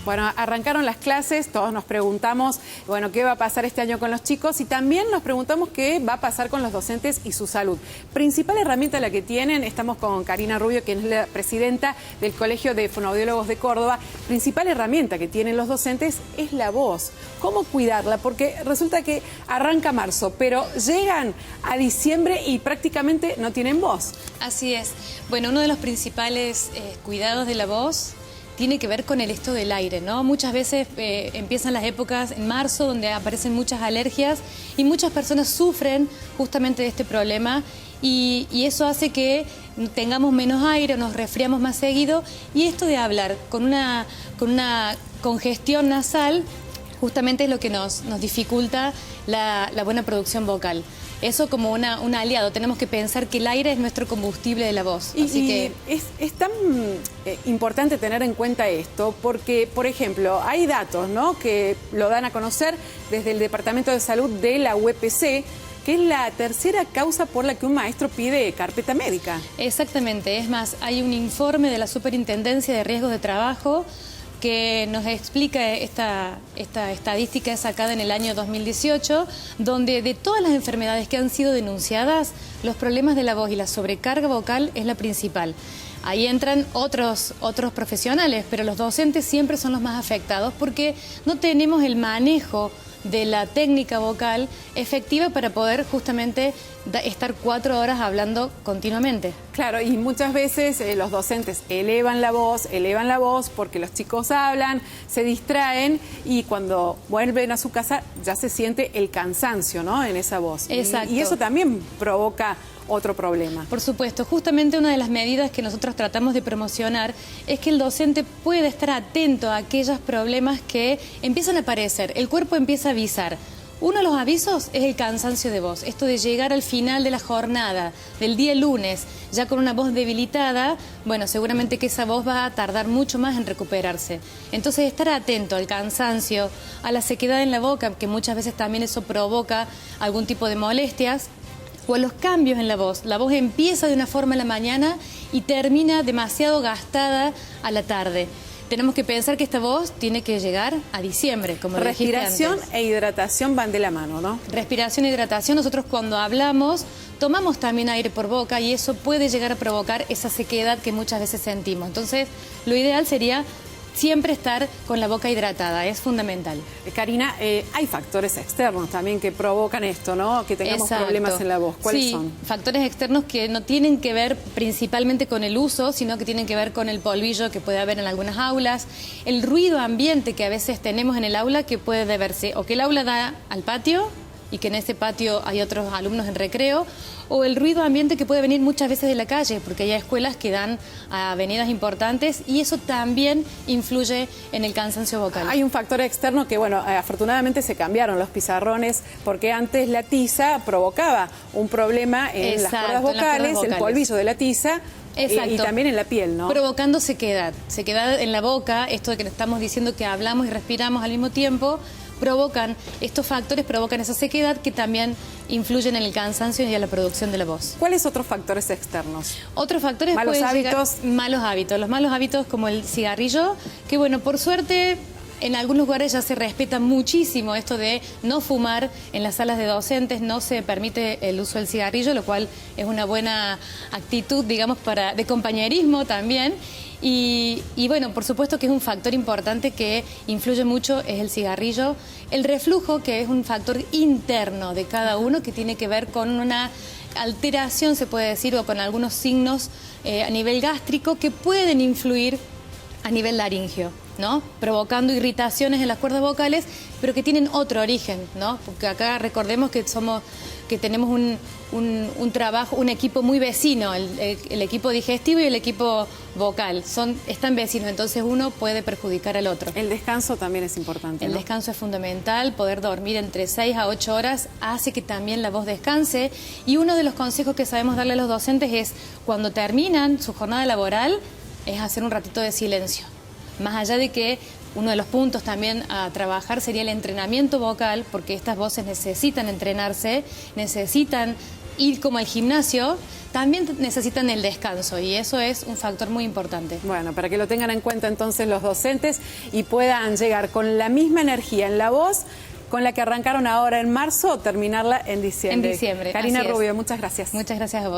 Bueno, arrancaron las clases, todos nos preguntamos, bueno, ¿qué va a pasar este año con los chicos? Y también nos preguntamos qué va a pasar con los docentes y su salud. Principal herramienta la que tienen, estamos con Karina Rubio, que es la presidenta del Colegio de Fonoaudiólogos de Córdoba. Principal herramienta que tienen los docentes es la voz. ¿Cómo cuidarla? Porque resulta que arranca marzo, pero llegan a diciembre y prácticamente no tienen voz. Así es. Bueno, uno de los principales cuidados de la voz tiene que ver con el estado del aire, ¿no? Muchas veces empiezan las épocas en marzo donde aparecen muchas alergias y muchas personas sufren justamente de este problema y eso hace que tengamos menos aire, nos resfriamos más seguido y esto de hablar con una congestión nasal justamente es lo que nos dificulta la buena producción vocal. Eso como un aliado, tenemos que pensar que el aire es nuestro combustible de la voz. Así que es tan importante tener en cuenta esto porque, por ejemplo, hay datos, ¿no?, que lo dan a conocer desde el Departamento de Salud de la UPC, que es la tercera causa por la que un maestro pide carpeta médica. Exactamente, es más, hay un informe de la Superintendencia de Riesgos de Trabajo que nos explica esta estadística sacada en el año 2018, donde de todas las enfermedades que han sido denunciadas, los problemas de la voz y la sobrecarga vocal es la principal. Ahí entran otros profesionales, pero los docentes siempre son los más afectados porque no tenemos el manejo de la técnica vocal efectiva para poder justamente estar 4 horas hablando continuamente. Claro, y muchas veces los docentes elevan la voz porque los chicos hablan, se distraen y cuando vuelven a su casa ya se siente el cansancio, ¿no?, en esa voz. Exacto. Y eso también provoca otro problema. Por supuesto, justamente una de las medidas que nosotros tratamos de promocionar es que el docente pueda estar atento a aquellos problemas que empiezan a aparecer, el cuerpo empieza a avisar. Uno de los avisos es el cansancio de voz, esto de llegar al final de la jornada, del día lunes, ya con una voz debilitada, bueno, seguramente que esa voz va a tardar mucho más en recuperarse. Entonces, estar atento al cansancio, a la sequedad en la boca, que muchas veces también eso provoca algún tipo de molestias, o a los cambios en la voz. La voz empieza de una forma en la mañana y termina demasiado gastada a la tarde. Tenemos que pensar que esta voz tiene que llegar a diciembre, como dijiste antes. Respiración e hidratación van de la mano, ¿no? Respiración e hidratación. Nosotros cuando hablamos tomamos también aire por boca y eso puede llegar a provocar esa sequedad que muchas veces sentimos. Entonces, lo ideal sería siempre estar con la boca hidratada, es fundamental. Karina, hay factores externos también que provocan esto, ¿no?, que tengamos problemas en la voz. ¿Cuáles son? Factores externos que no tienen que ver principalmente con el uso, sino que tienen que ver con el polvillo que puede haber en algunas aulas, el ruido ambiente que a veces tenemos en el aula que puede deberse o que el aula da al patio y que en ese patio hay otros alumnos en recreo, o el ruido ambiente que puede venir muchas veces de la calle, porque hay escuelas que dan a avenidas importantes y eso también influye en el cansancio vocal. Hay un factor externo que, bueno, afortunadamente se cambiaron los pizarrones, porque antes la tiza provocaba un problema en las cuerdas vocales, el polvillo de la tiza. Y también en la piel, ¿no? Provocando sequedad en la boca, esto de que estamos diciendo que hablamos y respiramos al mismo tiempo, estos factores provocan esa sequedad que también influyen en el cansancio y en la producción de la voz. ¿Cuáles otros factores externos? Otros factores malos hábitos. Malos hábitos. Los malos hábitos como el cigarrillo, que bueno, por suerte en algunos lugares ya se respeta muchísimo esto de no fumar en las salas de docentes, no se permite el uso del cigarrillo, lo cual es una buena actitud, digamos, de compañerismo también. Y bueno, por supuesto que es un factor importante que influye mucho, es el cigarrillo. El reflujo, que es un factor interno de cada uno, que tiene que ver con una alteración, se puede decir, o con algunos signos a nivel gástrico que pueden influir a nivel laringio, ¿no?, provocando irritaciones en las cuerdas vocales, pero que tienen otro origen, ¿no? Porque acá recordemos que tenemos un trabajo, un equipo muy vecino, el equipo digestivo y el equipo vocal, están vecinos, entonces uno puede perjudicar al otro. El descanso también es importante, El ¿no? descanso es fundamental, poder dormir entre 6 a 8 horas hace que también la voz descanse, y uno de los consejos que sabemos darle a los docentes es, cuando terminan su jornada laboral, es hacer un ratito de silencio. Más allá de que uno de los puntos también a trabajar sería el entrenamiento vocal, porque estas voces necesitan entrenarse, necesitan y como el gimnasio, también necesitan el descanso y eso es un factor muy importante. Bueno, para que lo tengan en cuenta entonces los docentes y puedan llegar con la misma energía en la voz con la que arrancaron ahora en marzo, terminarla en diciembre. En diciembre. Karina Rubio, muchas gracias. Muchas gracias a vos.